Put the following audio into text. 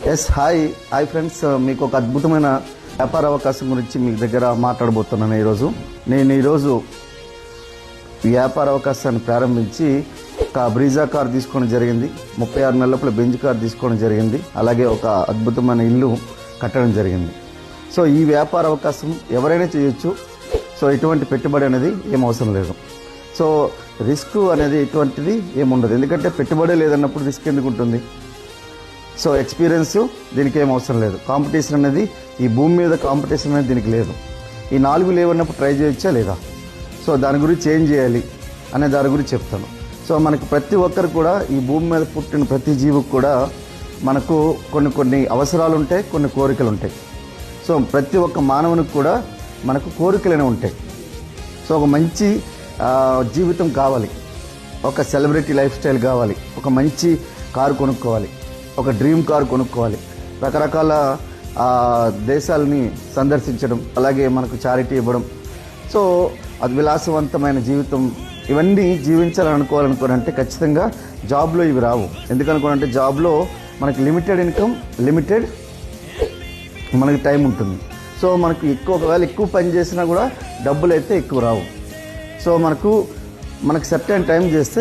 Hi friends, మీకు ఒక అద్భుతమైన వ్యాపార అవకాశం గురించి మీ దగ్గర మాట్లాడబోతున్నాను. నేను ఈరోజు వ్యాపార అవకాశాన్ని ప్రారంభించి ఒక బ్రీజా కార్ తీసుకోవడం జరిగింది. 36 నెలల బెంజ్ కార్ తీసుకోవడం జరిగింది. అలాగే ఒక అద్భుతమైన ఇల్లు కట్టడం జరిగింది. సో ఈ వ్యాపార అవకాశం ఎవరైనా చేయొచ్చు. సో ఎటువంటి పెట్టుబడి అనేది ఏం అవసరం లేదు. సో రిస్క్ అనేది ఎటువంటిది ఏముండదు. ఎందుకంటే పెట్టుబడి లేదన్నప్పుడు రిస్క్ ఎందుకు ఉంటుంది? సో ఎక్స్పీరియన్స్ దీనికి ఏం అవసరం లేదు. కాంపిటీషన్ అనేది ఈ భూమి మీద కాంపిటీషన్ అనేది దీనికి లేదు. ఈ 4 లేవన్నప్పుడు ట్రై చేయొచ్చా లేదా? సో దాని గురించి ఏం చేయాలి అనే దాని గురించి చెప్తాను. సో మనకు ప్రతి ఒక్కరు కూడా ఈ భూమి మీద పుట్టిన ప్రతి జీవికి కూడా మనకు కొన్ని అవసరాలు ఉంటాయి, కొన్ని కోరికలు ఉంటాయి. సో ప్రతి ఒక్క మానవునికి కూడా మనకు కోరికలనే ఉంటాయి. సో ఒక మంచి జీవితం కావాలి, ఒక సెలబ్రిటీ లైఫ్ స్టైల్ కావాలి, ఒక మంచి కారు కొనుక్కోవాలి, ఒక డ్రీమ్ కార్ కొనుక్కోవాలి, రకరకాల దేశాలని సందర్శించడం, అలాగే మనకు చారిటీ ఇవ్వడం. సో అది విలాసవంతమైన జీవితం. ఇవన్నీ జీవించాలని అనుకోవాలనుకోనంటే ఖచ్చితంగా జాబ్లో ఇవి రావు. ఎందుకనుకోనంటే జాబ్లో మనకి లిమిటెడ్ ఇన్కమ్, లిమిటెడ్ మనకి టైం ఉంటుంది. సో మనకు ఒకవేళ ఎక్కువ పని చేసినా కూడా డబ్బులు అయితే ఎక్కువ రావు. సో మనకు సర్టెన్ టైం చేస్తే